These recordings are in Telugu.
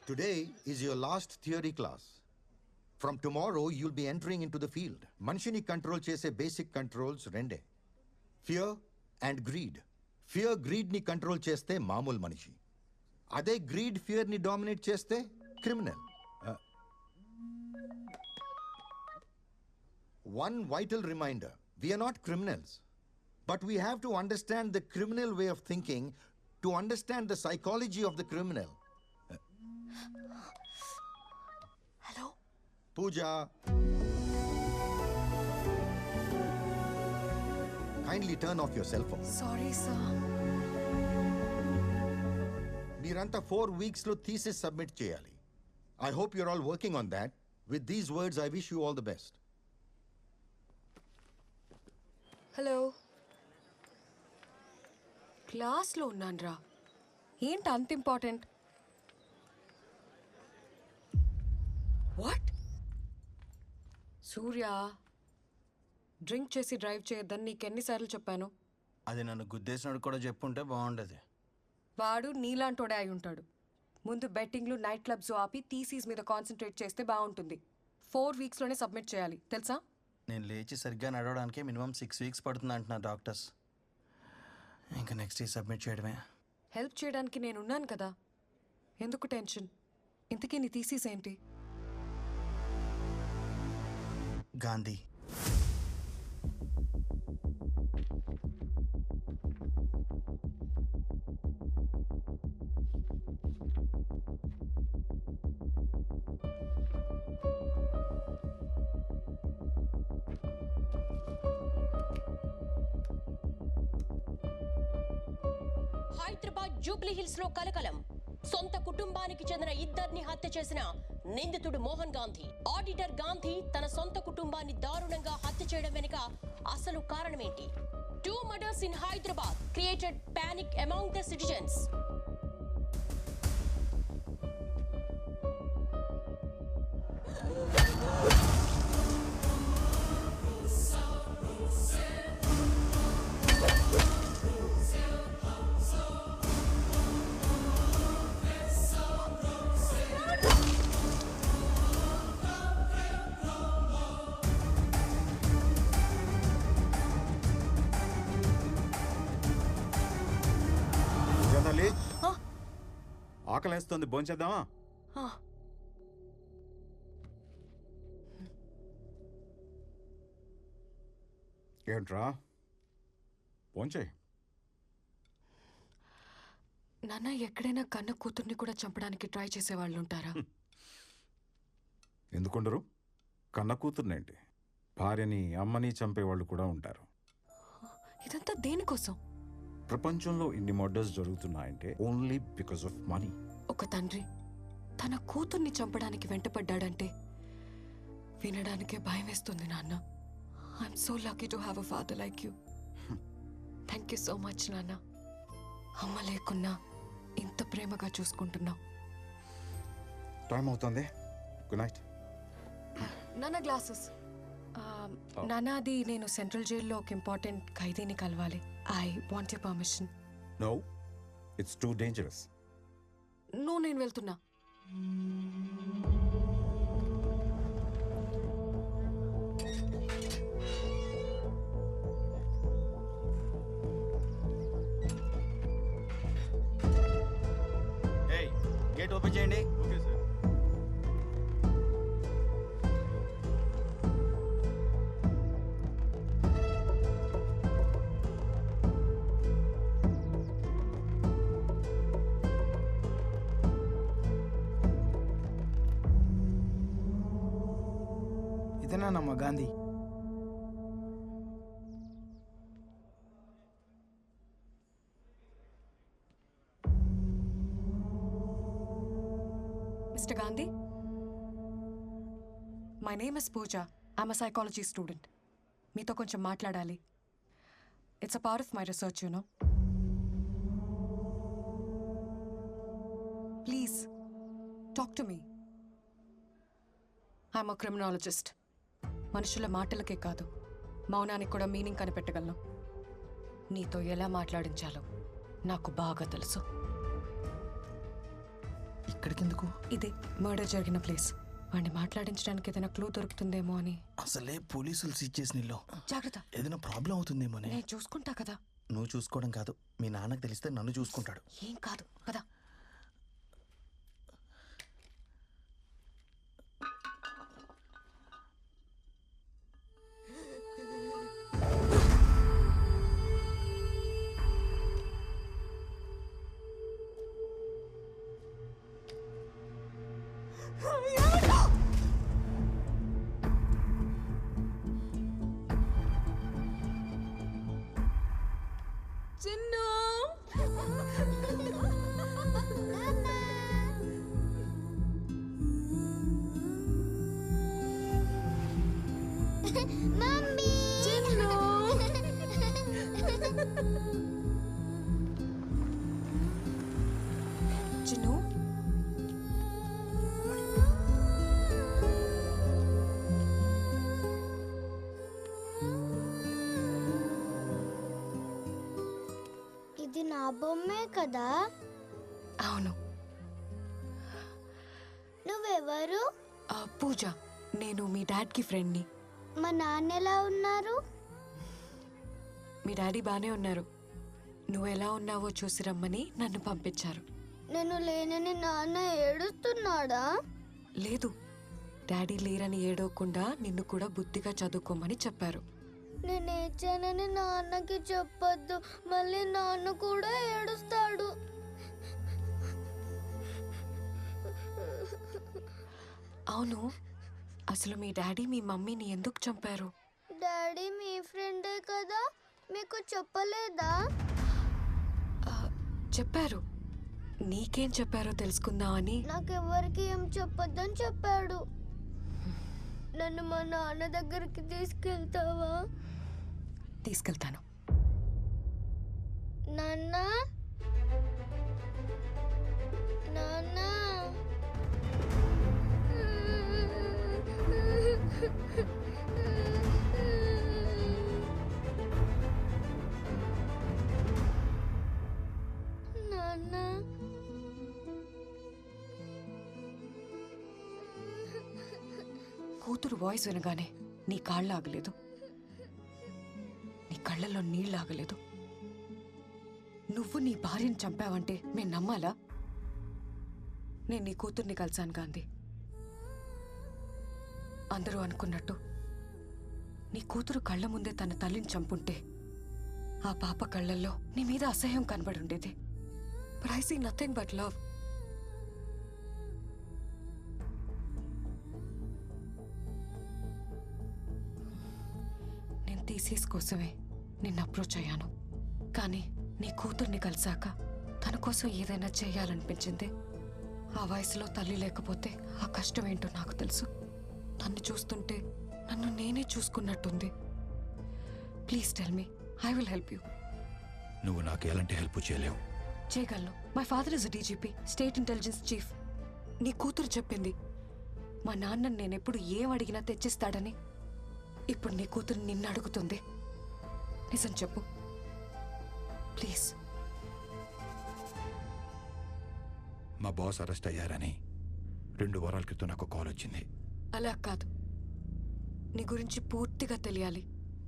Today is your last theory class. From tomorrow, you'll be entering into the field. Manshini control chese basic controls rende. Fear and greed. Fear greed ni control cheste mamul manishi. Ade greed fear ni dominate cheste criminal. One vital reminder, we are not criminals. But we have to understand the criminal way of thinking to understand the psychology of the criminal. Hello? Pooja. Kindly turn off your cell phone. Sorry, sir. Meeranta 4 weeks lo thesis submit cheyali. I hope you're all working on that. With these words, I wish you all the best. Hello క్లాస్లో ఉన్నాన్రా. ఏంటి అంత ఇంపార్టెంట్? వాట్? సూర్య, డ్రింక్ చేసి డ్రైవ్ చేయొద్దని నీకెన్నిసార్లు చెప్పాను? అది నన్ను గుద్దేసినట్టు కూడా చెప్పుంటే బాగుండేది. వాడు నీలాంటోడే అయి ఉంటాడు. ముందు బెట్టింగ్లు, నైట్ క్లబ్స్ ఆపి థీసీస్ మీద కాన్సన్ట్రేట్ చేస్తే బాగుంటుంది. 4 వీక్స్లోనే సబ్మిట్ చేయాలి, తెలుసా? నేను లేచి సరిగ్గా నడవడానికి మినిమం 6 వీక్స్ పడుతుంది అంటున్నారు డాక్టర్స్. ఇంకా నెక్స్ట్ సబ్మిట్ చేయడమే. హెల్ప్ చేయడానికి నేనున్నాను కదా, ఎందుకు టెన్షన్? ఇంతకీ నీ థీసీస్ ఏంటి? గాంధీ. హైదరాబాద్ జూబ్లీ హిల్స్ లో కలకలం. సొంత కుటుంబానికి చెందిన ఇద్దరిని హత్య చేసిన నిందితుడు మోహన్ గాంధీ. ఆడిటర్ గాంధీ తన సొంత కుటుంబాన్ని దారుణంగా హత్య చేయడం వెనుక అసలు కారణమేంటి? 2 murders in Hyderabad created panic among the citizens. ఆకలేస్తుంది, భోంచేద్దామా? ఏంట్రా భోంచే. నాన్న, ఎక్కడైనా కన్న కూతుర్ని కూడా చంపడానికి ట్రై చేసేవాళ్ళు ఉంటారా? ఎందుకుండరు? కన్న కూతుర్నేంటి, భార్యని అమ్మని చంపేవాళ్ళు కూడా ఉంటారు. ఇదంతా దేనికోసం? ప్రపంచంలో ఇన్ని మర్డర్స్ జరుగుతున్నాయంటే ఓన్లీ బికాస్ ఆఫ్ మనీ. ఒక తండ్రి తన కూతుర్ని చంపడానికి వెంటపడ్డాడంటే వినడానికే భయం వేస్తుంది నాన్న. I'm so lucky to have a father like you. Thank you so much నాన్న. అమ్మ లేకున్నా ఇంత ప్రేమగా చూసుకుంటున్నావు. టైం అవుతుంది, గుడ్ నైట్. నాన్న గ్లాసెస్. నాన్న, అది నేను సెంట్రల్ జైల్లో ఒక ఇంపార్టెంట్ ఖైదీని కలవాలి. I want your permission. No, it's too dangerous. No, నేను వెళ్తున్నా. గేట్ ఓపెన్ చేయండి. ఇదేనానమ్మా Gandhi? Mr. Gandhi? My name is Pooja. I'm a psychology student. మీతో కొంచెం మాట్లాడాలి. It's a part of my research, you know. Please, talk to me. I'm a criminologist. మనుషుల మాటలకే కాదు, మౌనానికి కూడా మీనింగ్ కనిపెట్టగలను. నీతో ఎలా మాట్లాడించాలో నాకు బాగా తెలుసు. ఇక్కడికి ఎందుకు? ఇదే మర్డర్ జరిగిన ప్లేస్. వాడిని మాట్లాడించడానికి ఏదైనా క్లూ దొరుకుతుందేమో అని. అసలే పోలీసులు సీజ్ చేసిన ఇల్లు. జాగ్రత్త, ఏదైనా ప్రాబ్లం అవుతుందేమో అని. నేను చూసుకుంటా కదా. నువ్వు చూసుకోవడం కాదు, మీ నాన్నకు తెలిస్తే నన్ను చూసుకుంటాడు. ఏం కాదు కదా. చిన్ను, మమ్మీ చిన్ను. చిన్ను, ఇది నా బొమ్మే కదా. అవును. నువ్వెవరు? పూజ, నేను మీ డాడ్కి ఫ్రెండ్ని. మా నాన్న ఎలా ఉన్నారు? మీ డాడీ బాగానే ఉన్నారు. నువ్వు ఎలా ఉన్నావో చూసి రమ్మని నన్ను పంపించారు. నేను లేనని నాన్న ఏడుస్తున్నాడా? లేదు, డాడీ లేరని ఏడవకుండా నిన్ను కూడా బుద్ధిగా చదువుకోమని చెప్పారు. నేను ఏడ్చానని నాన్నకి చెప్పొద్దు, మళ్ళీ నాన్న కూడా ఏడుస్తాడు. అవును, అసలు మీ డాడీ మీ మమ్మీని ఎందుకు చంపారు? డాడీ మీ ఫ్రెండే కదా, మీకు చెప్పలేదా? చెప్పారు. నీకేం చెప్పారో తెలుసుకుందామని. నాకెవ్వరికి ఏం చెప్పొద్దని చెప్పాడు. నన్ను మా నాన్న దగ్గరికి తీసుకెళ్తావా? తీసుకెళ్తాను. నాన్న, నాన్న. నాన్న. కూతురు వాయిస్ వినగానే నీ కాళ్ళు ఆగలేదు, నీ కళ్ళల్లో నీళ్ళు ఆగలేదు. నువ్వు నీ భార్యను చంపావంటే మేము నమ్మాలా? నేను నీ కూతుర్ని కలిశాను గాంధీ. అందరూ అనుకున్నట్టు నీ కూతురు కళ్ళ ముందే తన తల్లిని చంపుంటే ఆ పాప కళ్ళల్లో నీ మీద అసహ్యం కనబడి ఉండేది. But I see nothing but love. నేను థీసిస్ కోసమే నిన్ను అప్రోచ్ అయ్యాను, కానీ నీ కూతుర్ని కలిసాక తన కోసం ఏదైనా చేయాలనిపించింది. ఆ వయసులో తల్లి లేకపోతే ఆ కష్టం ఏంటో నాకు తెలుసు. నన్ను చూస్తుంటే నన్ను నేనే చూసుకున్నట్టుంది. Please tell me, I will help you. నువ్వు నాకు ఎలాంటి హెల్ప్ చేయలేవు. చేయగలను. My father is DGP, state intelligence chief. నీ కూతురు చెప్పింది మా నాన్నని నేనెప్పుడు ఏం అడిగినా తెచ్చిస్తాడని. ఇప్పుడు నీ కూతురు నిన్ను అడుగుతుంది. నిజం చెప్పు ప్లీజ్. మా బాస్ అరెస్ట్ అయ్యారని 2 వారాల క్రితం నాకు కాల్ వచ్చింది. అలా కాదు, నీ గురించి పూర్తిగా తెలియాలి.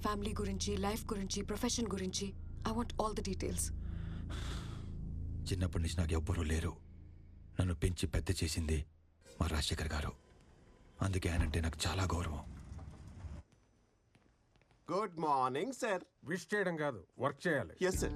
ఫ్యామిలీ గురించి, లైఫ్ గురించి, ప్రొఫెషన్ గురించి. I want all the details. చిన్నప్పటి నుంచి నాకు ఎవ్వరూ లేరు. నన్ను పెంచి పెద్ద చేసింది మా రాజశేఖర్ గారు. అందుకే ఆయనంటే నాకు చాలా గౌరవం. Good morning sir. విష్ చేయడం కాదు, వర్క్ చేయాలి. Yes sir.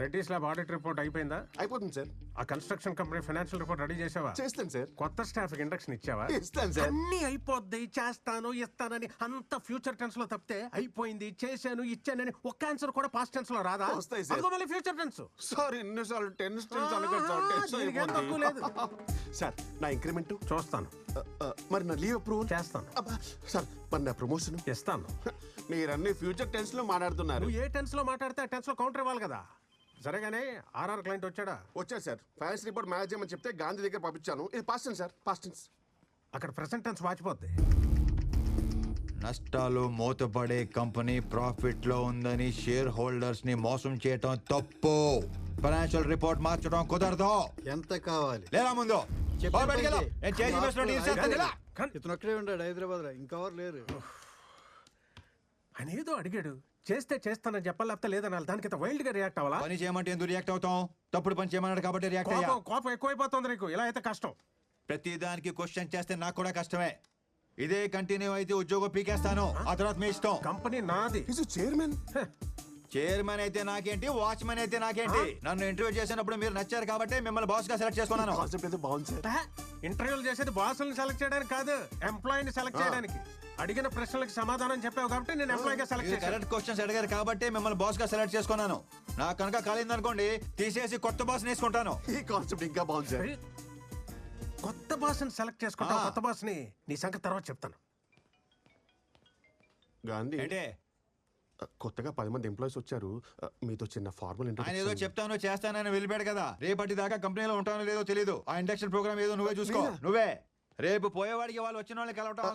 Reddy's lab audit report అయిపోయిందా? అయిపోతుంది సార్. ఆ construction company financial report ready చేసావా? చేస్తాను సార్. కొత్త స్టాఫ్ ఇండక్షన్ ఇచ్చావా? ఇస్తాను సార్. అన్ని అయిపోద్ది, చేస్తాను ఇస్తానని అంత ఫ్యూచర్ టెన్స్ లో తప్పితే అయిపోయింది, చేశాను, ఇచ్చానని ఒక్క ఆన్సర్ కూడా పాస్ట్ టెన్స్ లో రాదా? వస్తాయి సార్. అదిగో మళ్ళీ ఫ్యూచర్ టెన్స్. సార్ ఎన్నిసార్లు టెన్స్ దీనికి ఏం తక్కువ లేదు. సార్ నా ఇంక్రిమెంట్ చూస్తాను, మరి నా లీవ్ అప్రూవల్ చేస్తాను, సార్. మరి నా ప్రమోషన్ ఇస్తాను. మీరన్నీ ఫ్యూచర్ టెన్స్ లో మాట్లాడుతున్నారు. నువ్వు ఏ టెన్స్ లో మాట్లాడితే ఆ టెన్స్ లో కౌంటర్ ఇవ్వాలి కదా. సరేగానే ఆర్ఆర్ క్లయింట్ వచ్చాడా? వచ్చారు సార్. ఫైనాన్స్ రిపోర్ట్ మేనేజ్ చేయమని చెప్తే గాంధీ దగ్గర పంపించాను. ఇది past tense sir, past tense. అక్కడ ప్రెసెంట్ టెన్స్ వాచిపోద్ది. నష్టాలు మూతపడే కంపెనీ ప్రాఫిట్ లో ఉందని షేర్ హోల్డర్స్ ని మోసం చేయటం తప్పు. ఫైనాన్షియల్ రిపోర్ట్ మార్చడం కుదరదు. ఎంత కావాలి? లేదా ముందు బాబు బయటికి వెళ్ళు. నేను చేసి చూపిస్తున్నా, నీ చేస్తాను ఇలా. ఇతను ఒక్కడే ఉన్నాడు హైదరాబాద్ లో, ఇంకెవరు లేరు. ఆయన ఏదో అడిగాడు, చేస్తే చేస్తానని చెప్పాలి, లేకపోతే లేదనాలి. దానికి ఇంత వైల్డ్ గా రియాక్ట్ అవ్వాలా? పని చేయమంటే ఎందుకు రియాక్ట్ అవుతాం? తప్పుడు పని చేయమన్నాడు కాబట్టి రియాక్ట్ అయ్యా. కోపం ఎక్కువైపోతుంది నీకు, ఇలా అయితే కష్టం. ప్రతి దానికి క్వశ్చన్ చేస్తే నాకు కూడా కష్టమే. ఇదే కంటిన్యూ అయితే ఉద్యోగం పీకేస్తాను. ఆ తర్వాత మీ ఇష్టం. కంపెనీ నాది. చైర్మన్. చైర్మన్ అయితే నాకేంటి, వాచ్మెన్ అయితే నాకేంటి? నన్ను ఇంటర్వ్యూ చేసినప్పుడు మీరు నచ్చారు కాబట్టి మిమ్మల్ని బాస్ గా సెలెక్ట్ చేసుకున్నాను. కాన్సెప్ట్ అయితే బాగుంది సార్. ఇంటర్వ్యూలు చేసేది బాసులను సెలెక్ట్ చేయడానికి కాదు, ఎంప్లాయీని సెలెక్ట్ చేయడానికి. అడిగిన ప్రశ్నలకు సమాధానం చెప్పావు కాబట్టి నేను ఎంప్లాయీగా సెలెక్ట్ చేశాను. కరెక్ట్ క్వశ్చన్స్ అడిగారు కాబట్టి మిమ్మల్ని బాస్ గా సెలెక్ట్ చేసుకున్నాను. నాకు కనుక కాలిందనుకోండి, తీసేసి కొత్త బాస్ వేసుకుంటాను. ఈ కాన్సెప్ట్ ఇంకా బాగుంది సార్. కొత్త బాస్ని సెలెక్ట్ చేసుకుంటావు. కొత్త బాస్ని నీ సంగతి తర్వాత చెప్తాను. గాంధీ, ఏంటే కొత్తగా 10 మంది ఎంప్లాయీస్ వచ్చారు. మీతో చిన్న ఫార్మల్ ఆయన ఏదో చెప్తాను చేస్తానని వెళ్ళిపోయాడు కదా. రేపటి దాకా కంపెనీలో ఉంటానో లేదో తెలీదు. ఆ ఇండక్షన్ ప్రోగ్రామ్ ఏదో నువ్వే చూసుకో. నువ్వే రేపు పోయేవాడికి వాళ్ళు వచ్చిన వాళ్ళని కలవటం